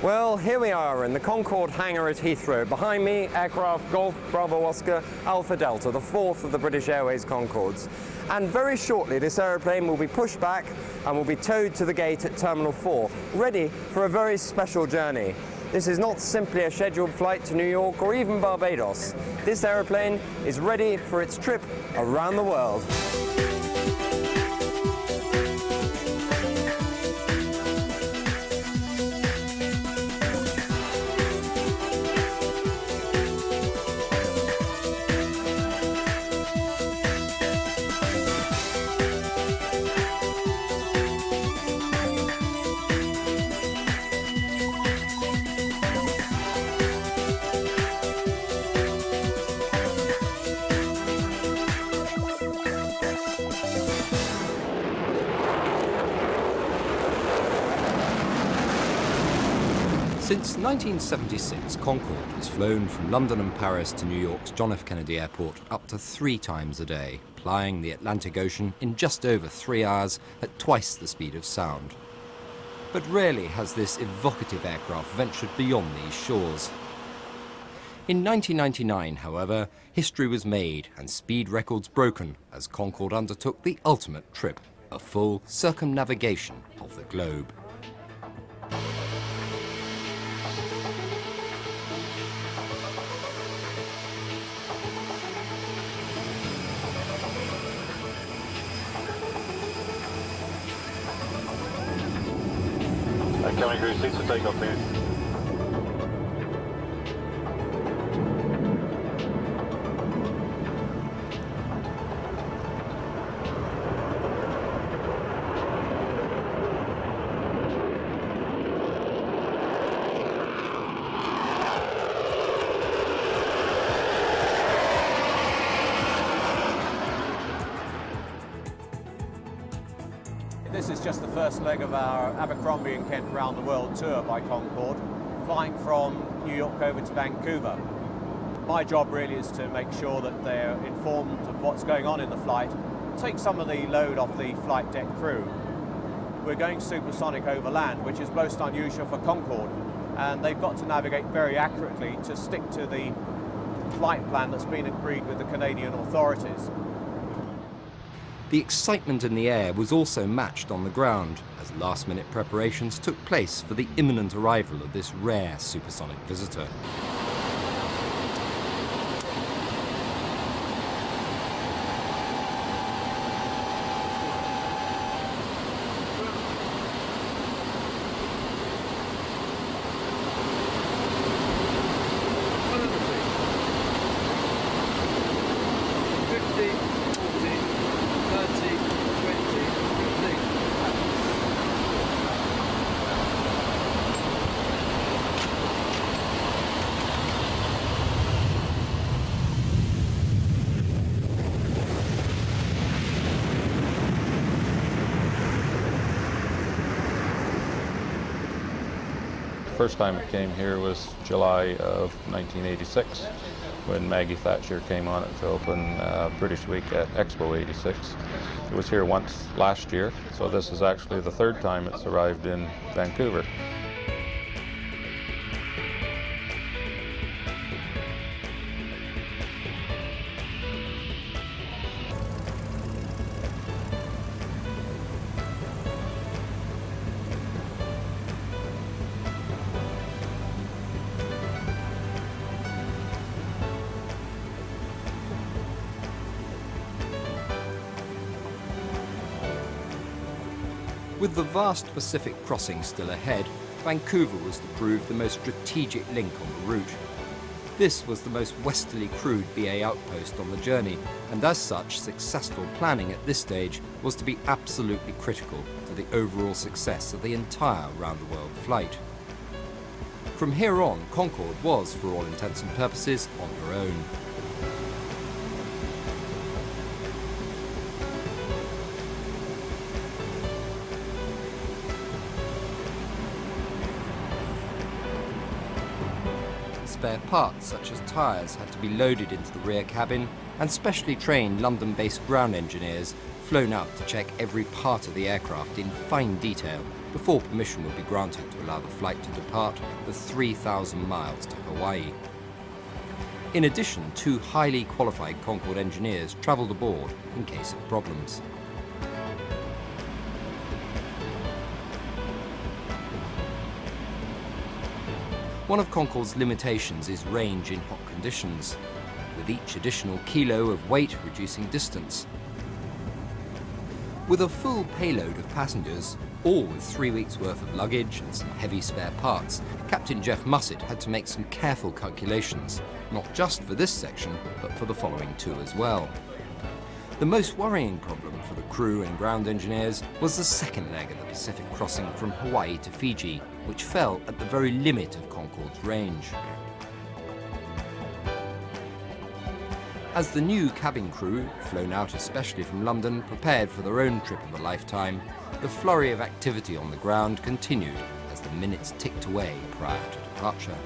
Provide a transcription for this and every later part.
Well, here we are in the Concorde hangar at Heathrow. Behind me, aircraft Golf Bravo Oscar Alpha Delta, the fourth of the British Airways Concordes. And very shortly, this aeroplane will be pushed back and will be towed to the gate at Terminal 4, ready for a very special journey. This is not simply a scheduled flight to New York or even Barbados. This aeroplane is ready for its trip around the world. Since 1976, Concorde has flown from London and Paris to New York's John F. Kennedy Airport up to 3 times a day, plying the Atlantic Ocean in just over 3 hours at twice the speed of sound. But rarely has this evocative aircraft ventured beyond these shores. In 1999, however, history was made and speed records broken as Concorde undertook the ultimate trip, a full circumnavigation of the globe. Cabin crew, 6 for takeoff, please. This is just the first leg of our Abercrombie and Kent Round the World tour by Concorde, flying from New York over to Vancouver. My job really is to make sure that they're informed of what's going on in the flight, take some of the load off the flight deck crew. We're going supersonic over land, which is most unusual for Concorde, and they've got to navigate very accurately to stick to the flight plan that's been agreed with the Canadian authorities. The excitement in the air was also matched on the ground as last-minute preparations took place for the imminent arrival of this rare supersonic visitor. First time it came here was July of 1986 when Maggie Thatcher came on it to open British Week at Expo 86. It was here once last year, so this is actually the 3rd time it's arrived in Vancouver. With the vast Pacific crossing still ahead, Vancouver was to prove the most strategic link on the route. This was the most westerly crewed BA outpost on the journey, and as such, successful planning at this stage was to be absolutely critical to the overall success of the entire round-the-world flight. From here on, Concorde was, for all intents and purposes, on her own. Spare parts such as tyres had to be loaded into the rear cabin, and specially trained London-based ground engineers flown out to check every part of the aircraft in fine detail before permission would be granted to allow the flight to depart the 3,000 miles to Hawaii. In addition, 2 highly qualified Concorde engineers travelled aboard in case of problems. One of Concorde's limitations is range in hot conditions, with each additional kilo of weight reducing distance. With a full payload of passengers, all with 3 weeks' worth of luggage and some heavy spare parts, Captain Jeff Mussett had to make some careful calculations, not just for this section, but for the following 2 as well. The most worrying problem for the crew and ground engineers was the second leg of the Pacific crossing from Hawaii to Fiji, which fell at the very limit of Concorde's range. As the new cabin crew, flown out especially from London, prepared for their own trip of a lifetime, the flurry of activity on the ground continued as the minutes ticked away prior to departure.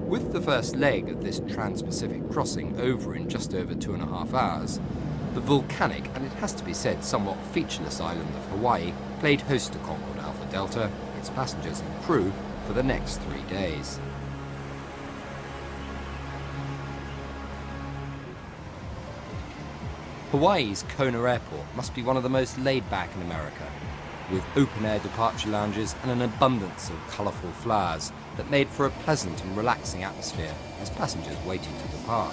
With the first leg of this trans-Pacific crossing over in just over 2.5 hours, the volcanic, and it has to be said somewhat featureless island of Hawaii played host to Concorde Alpha Delta, its passengers and crew, for the next 3 days. Hawaii's Kona Airport must be one of the most laid-back in America, with open-air departure lounges and an abundance of colourful flowers that made for a pleasant and relaxing atmosphere as passengers waited to depart.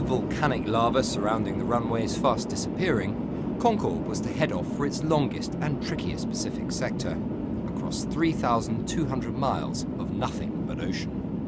Volcanic lava surrounding the runways fast disappearing, Concorde was to head off for its longest and trickiest Pacific sector, across 3,200 miles of nothing but ocean.